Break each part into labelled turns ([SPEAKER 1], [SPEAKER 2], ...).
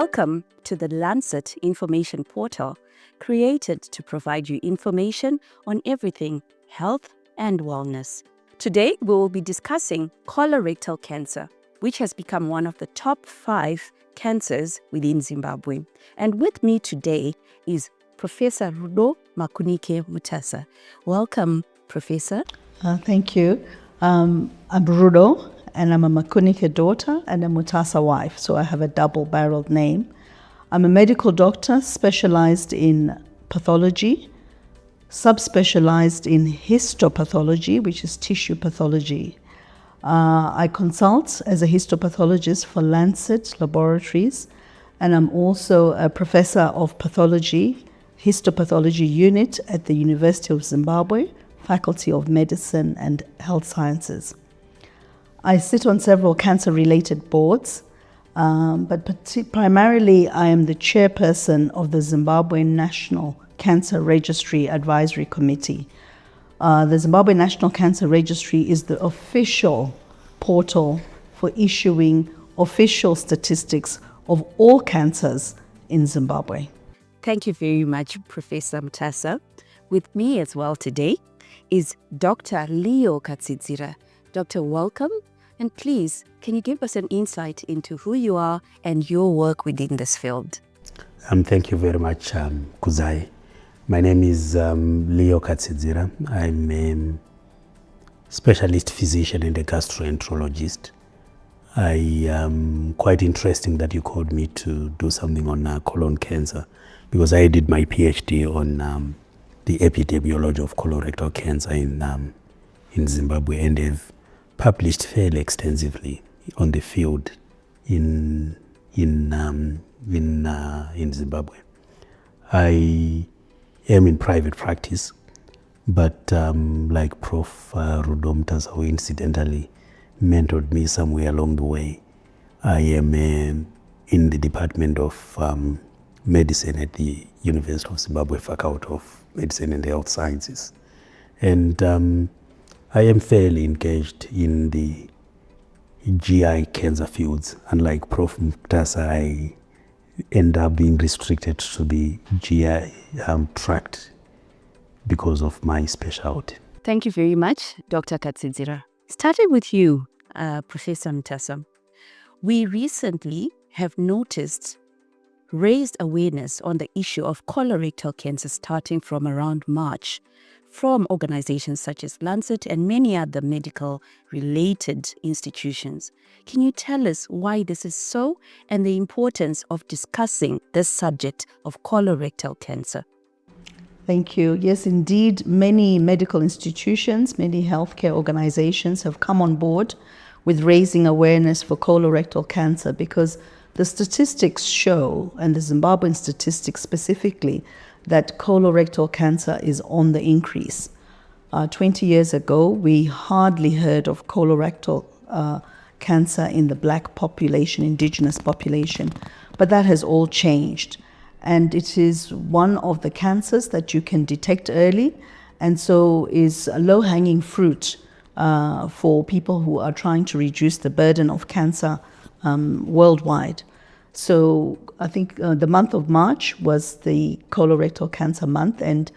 [SPEAKER 1] Welcome to the Lancet Information Portal, created to provide you information on everything health and wellness. Today, we will be discussing colorectal cancer, which has become one of the top 5 cancers within Zimbabwe. And with me today is Professor Rudo Makunike-Mutasa. Welcome, Professor.
[SPEAKER 2] Thank you. I'm Rudo, and I'm a Makunike daughter and a Mutasa wife, so I have a double-barreled name. I'm a medical doctor specialized in pathology, subspecialized in histopathology, which is tissue pathology. I consult as a histopathologist for Lancet Laboratories, and I'm also a professor of pathology, histopathology unit at the University of Zimbabwe, Faculty of Medicine and Health Sciences. I sit on several cancer-related boards, but primarily I am the chairperson of the Zimbabwe National Cancer Registry Advisory Committee. The Zimbabwe National Cancer Registry is the official portal for issuing official statistics of all cancers in Zimbabwe.
[SPEAKER 1] Thank you very much, Professor Mutasa. With me as well today is Dr. Leo Katsidzira. Doctor, welcome. And please, can you give us an insight into who you are and your work within this field?
[SPEAKER 3] Thank you very much, Kuzai. My name is Leo Katsidzira. I'm a specialist physician and a gastroenterologist. I am quite interesting that you called me to do something on colon cancer, because I did my PhD on the epidemiology of colorectal cancer in Zimbabwe, and have published fairly extensively on the field in Zimbabwe. I am in private practice, but like Prof. Rudo Mutasa, who incidentally mentored me somewhere along the way, I am in the Department of Medicine at the University of Zimbabwe, Faculty of Medicine and Health Sciences. And I am fairly engaged in the GI cancer fields. Unlike Prof. Mutasa, I end up being restricted to the GI tract because of my specialty.
[SPEAKER 1] Thank you very much, Dr. Katsidzira. Starting with you, Professor Mutasa. We recently have noticed raised awareness on the issue of colorectal cancer starting from around March from organizations such as Lancet and many other medical-related institutions. Can you tell us why this is so and the importance of discussing this subject of colorectal cancer?
[SPEAKER 2] Thank you. Yes, indeed, many medical institutions, many healthcare organizations have come on board with raising awareness for colorectal cancer, because the statistics show, and the Zimbabwean statistics specifically, that colorectal cancer is on the increase. 20 years ago, we hardly heard of colorectal cancer in the black population, indigenous population, but that has all changed. And it is one of the cancers that you can detect early, and so is a low-hanging fruit for people who are trying to reduce the burden of cancer worldwide. So I think the month of March was the colorectal cancer month, and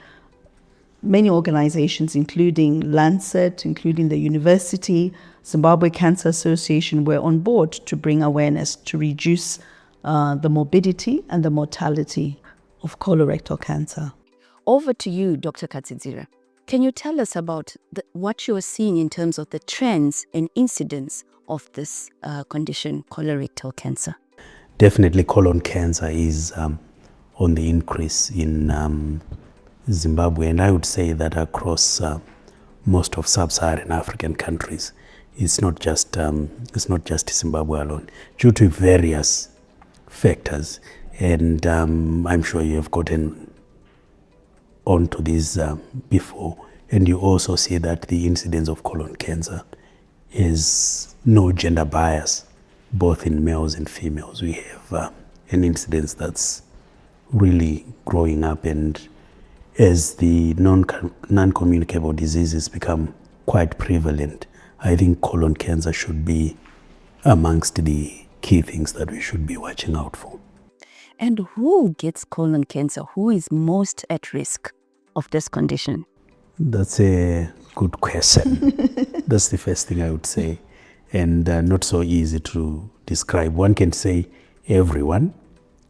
[SPEAKER 2] many organizations, including Lancet, including the university, Zimbabwe Cancer Association, were on board to bring awareness to reduce the morbidity and the mortality of colorectal cancer.
[SPEAKER 1] Over to you, Dr. Katsidzira. Can you tell us about what you are seeing in terms of the trends and incidence of this condition, colorectal cancer?
[SPEAKER 3] Definitely colon cancer is on the increase in Zimbabwe, and I would say that across most of sub-Saharan African countries. It's not just Zimbabwe alone, due to various factors, and I'm sure you have gotten onto this before, and you also see that the incidence of colon cancer is no gender bias, both in males and females. We have an incidence that's really growing up, and as the non-communicable diseases become quite prevalent, I think colon cancer should be amongst the key things that we should be watching out for.
[SPEAKER 1] And who gets colon cancer? Who is most at risk of this condition?
[SPEAKER 3] That's a good question. That's the first thing I would say. And not so easy to describe. One can say everyone,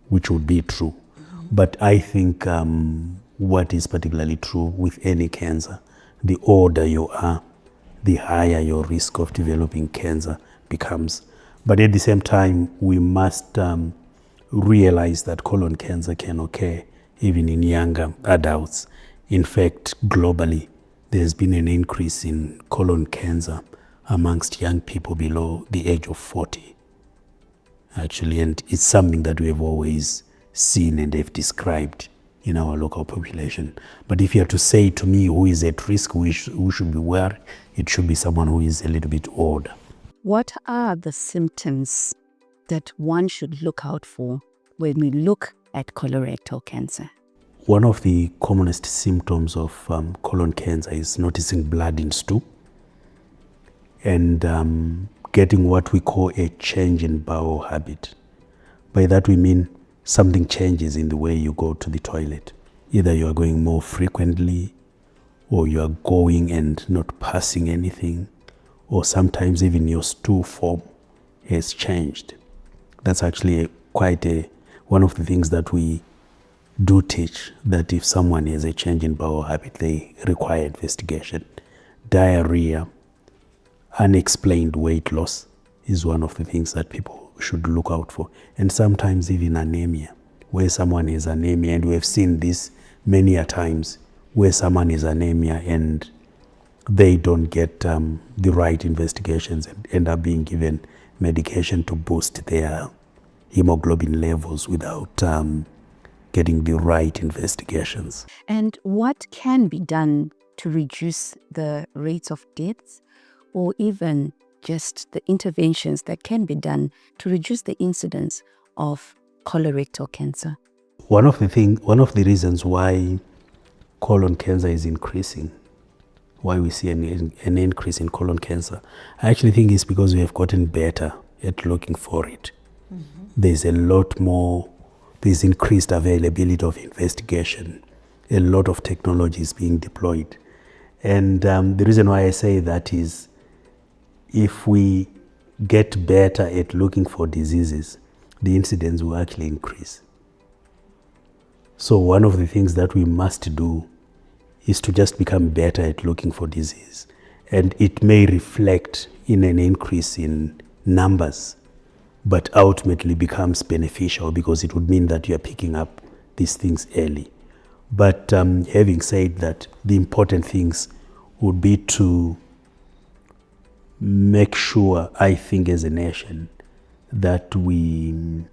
[SPEAKER 3] which would be true. But I think what is particularly true with any cancer, the older you are, the higher your risk of developing cancer becomes. But at the same time, we must realize that colon cancer can occur even in younger adults. In fact, globally, there's been an increase in colon cancer amongst young people below the age of 40, actually, and it's something that we have always seen and have described in our local population. But if you are to say to me who is at risk, who should be worried, it should be someone who is a little bit older.
[SPEAKER 1] What are the symptoms that one should look out for when we look at colorectal cancer?
[SPEAKER 3] One of the commonest symptoms of colon cancer is noticing blood in stool and getting what we call a change in bowel habit. By that we mean something changes in the way you go to the toilet. Either you are going more frequently, or you are going and not passing anything, or sometimes even your stool form has changed. That's actually one of the things that we do teach, that if someone has a change in bowel habit, they require investigation. Diarrhea, unexplained weight loss is one of the things that people should look out for. And sometimes even anemia, where someone has anemia, and we have seen this many a times, where someone has anemia and they don't get the right investigations and end up being given medication to boost their hemoglobin levels without getting the right investigations.
[SPEAKER 1] And what can be done to reduce the rates of deaths, or even just the interventions that can be done to reduce the incidence of colorectal cancer?
[SPEAKER 3] One of the reasons why colon cancer is increasing, why we see an increase in colon cancer, I actually think it's because we have gotten better at looking for it. There's a lot more, there's increased availability of investigation. A lot of technology is being deployed. And the reason why I say that is, if we get better at looking for diseases, the incidence will actually increase. So one of the things that we must do is to just become better at looking for disease. And it may reflect in an increase in numbers, but ultimately becomes beneficial because it would mean that you are picking up these things early. But having said that, the important things would be to make sure, I think, as a nation, that we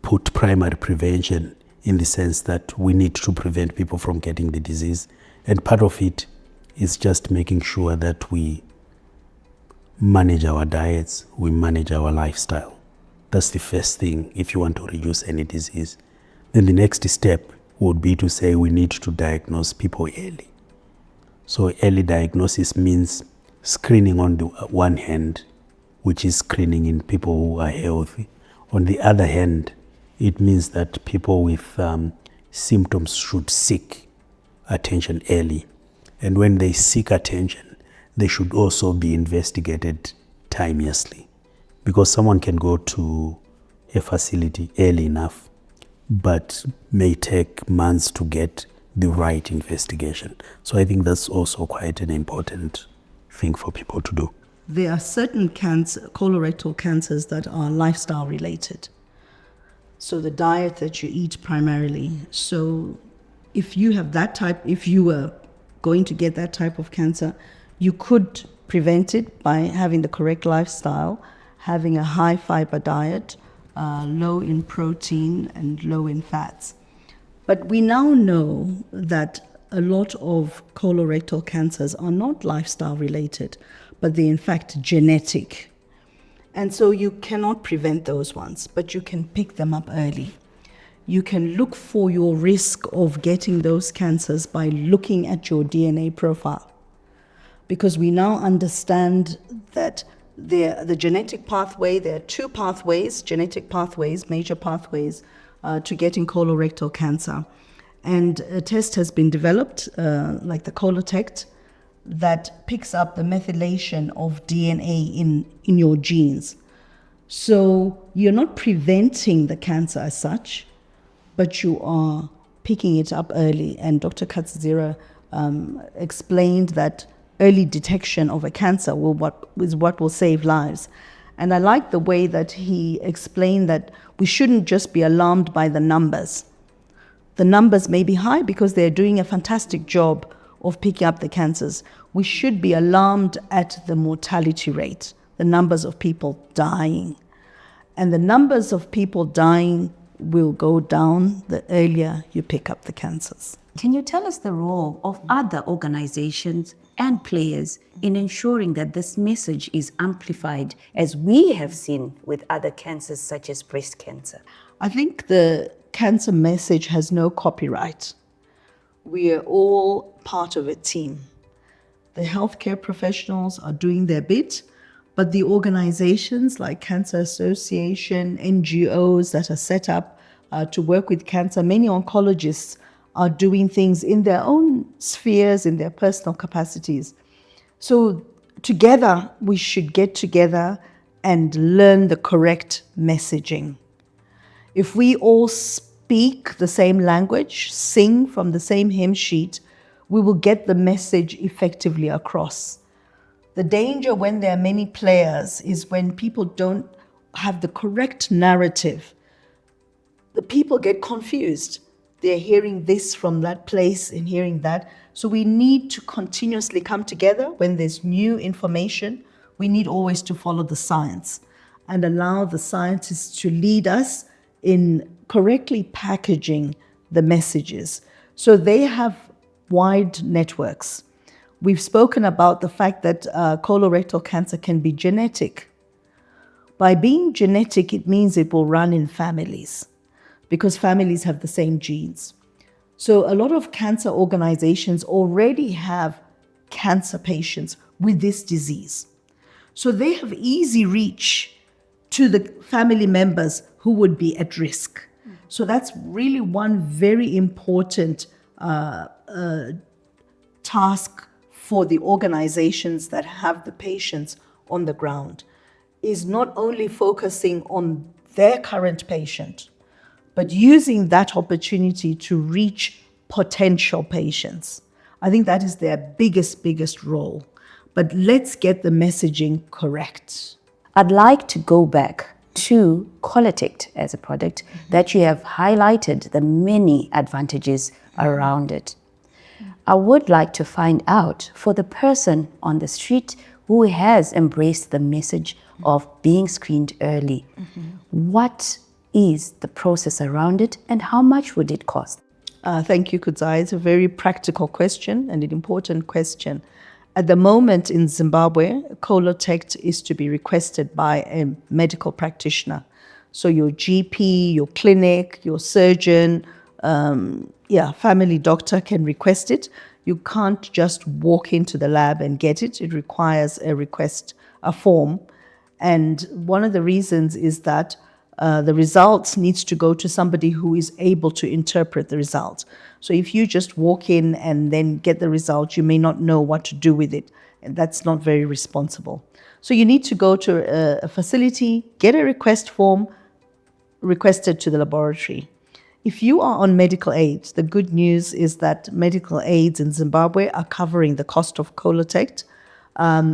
[SPEAKER 3] put primary prevention in the sense that we need to prevent people from getting the disease. And part of it is just making sure that we manage our diets, we manage our lifestyle. That's the first thing if you want to reduce any disease. Then the next step would be to say we need to diagnose people early. So early diagnosis means screening on the one hand, which is screening in people who are healthy. On the other hand, it means that people with symptoms should seek attention early. And when they seek attention, they should also be investigated timeously. Because someone can go to a facility early enough, but may take months to get the right investigation. So I think that's also quite an important thing for people to do.
[SPEAKER 2] There are certain colorectal cancers that are lifestyle related. So the diet that you eat primarily. So if you have that type, if you were going to get that type of cancer, you could prevent it by having the correct lifestyle, having a high fiber diet, low in protein and low in fats. But we now know that a lot of colorectal cancers are not lifestyle related, but they're in fact genetic. And so you cannot prevent those ones, but you can pick them up early. You can look for your risk of getting those cancers by looking at your DNA profile. Because we now understand that the genetic pathway, there are two pathways, genetic pathways, major pathways, to getting colorectal cancer. And a test has been developed, like the Colorectal, that picks up the methylation of DNA in your genes. So you're not preventing the cancer as such, but you are picking it up early. And Dr. Katzira explained that early detection of a cancer is what will save lives. And I like the way that he explained that we shouldn't just be alarmed by the numbers. The numbers may be high because they're doing a fantastic job of picking up the cancers. We should be alarmed at the mortality rate, the numbers of people dying. And the numbers of people dying will go down the earlier you pick up the cancers.
[SPEAKER 1] Can you tell us the role of other organizations and players in ensuring that this message is amplified, as we have seen with other cancers such as breast cancer?
[SPEAKER 2] I think the cancer message has no copyright. We are all part of a team. The healthcare professionals are doing their bit, but the organizations like Cancer Association, NGOs that are set up to work with cancer, many oncologists are doing things in their own spheres, in their personal capacities. So together, we should get together and learn the correct messaging. If we all speak the same language, sing from the same hymn sheet, we will get the message effectively across. The danger when there are many players is when people don't have the correct narrative. The people get confused. They're hearing this from that place and hearing that. So we need to continuously come together when there's new information. We need always to follow the science and allow the scientists to lead us in correctly packaging the messages. So they have wide networks. We've spoken about the fact that colorectal cancer can be genetic. By being genetic, it means it will run in families because families have the same genes. So a lot of cancer organizations already have cancer patients with this disease. So they have easy reach to the family members who would be at risk. So that's really one very important task for the organizations that have the patients on the ground, is not only focusing on their current patient, but using that opportunity to reach potential patients. I think that is their biggest role. But let's get the messaging correct.
[SPEAKER 1] I'd like to go back to Colorectal as a product that you have highlighted the many advantages around it. I would like to find out, for the person on the street who has embraced the message of being screened early, what is the process around it and how much would it cost?
[SPEAKER 2] Thank you, Kudzai. It's a very practical question and an important question. At the moment in Zimbabwe, Colorectal is to be requested by a medical practitioner. So your GP, your clinic, your surgeon, family doctor can request it. You can't just walk into the lab and get it. It requires a form. And one of the reasons is that the results needs to go to somebody who is able to interpret the result. So if you just walk in and then get the result, you may not know what to do with it. And that's not very responsible. So you need to go to a facility, get a request form, requested to the laboratory. If you are on medical aid, the good news is that medical aids in Zimbabwe are covering the cost of Colorectal.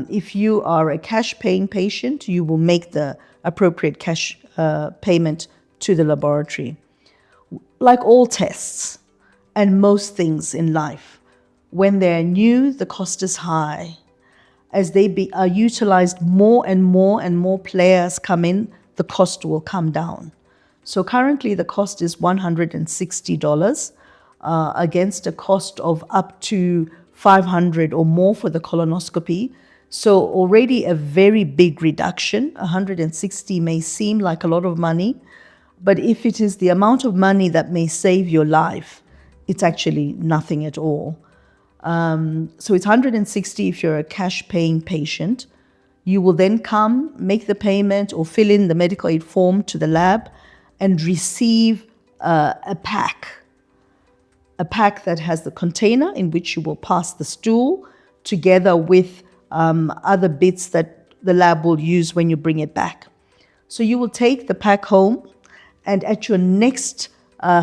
[SPEAKER 2] If you are a cash-paying patient, you will make the appropriate cash payment to the laboratory. Like all tests and most things in life, when they're new, the cost is high. As they are utilized more and more players come in, the cost will come down. So currently the cost is $160 against a cost of up to $500 or more for the colonoscopy. So already a very big reduction. $160 may seem like a lot of money, but if it is the amount of money that may save your life, it's actually nothing at all. So it's $160 if you're a cash-paying patient. You will then come, make the payment or fill in the medical aid form to the lab and receive a pack that has the container in which you will pass the stool together with other bits that the lab will use when you bring it back. So you will take the pack home, and at your next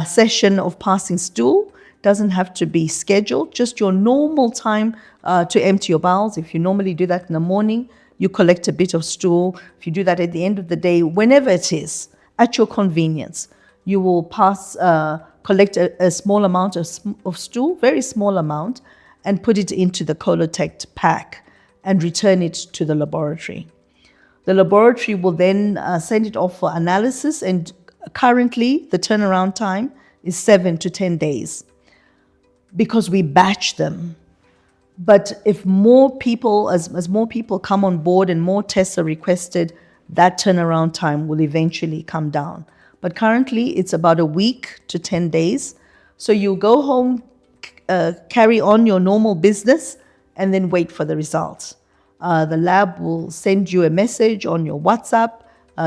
[SPEAKER 2] session of passing stool, doesn't have to be scheduled, just your normal time to empty your bowels. If you normally do that in the morning, you collect a bit of stool. If you do that at the end of the day, whenever it is, at your convenience, you will collect a small amount of stool, very small amount, and put it into the Colorectal pack and return it to the laboratory. The laboratory will then send it off for analysis, and currently the turnaround time is 7 to 10 days because we batch them. But if more people, as more people come on board and more tests are requested, that turnaround time will eventually come down. But currently it's about a week to 10 days. So you go home, carry on your normal business, and then wait for the results. The lab will send you a message on your WhatsApp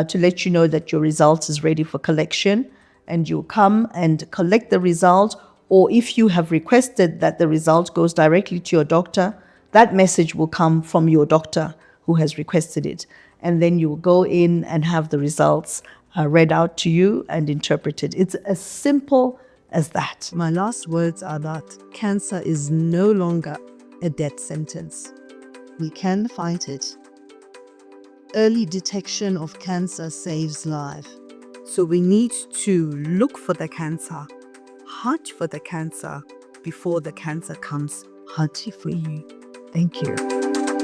[SPEAKER 2] to let you know that your result is ready for collection, and you'll come and collect the result. Or if you have requested that the result goes directly to your doctor, that message will come from your doctor who has requested it. And then you'll go in and have the results read out to you and interpreted. It's as simple as that.
[SPEAKER 4] My last words are that cancer is no longer a death sentence. We can fight it. Early detection of cancer saves life. So we need to look for the cancer, hunt for the cancer before the cancer comes hunting for you. Thank you.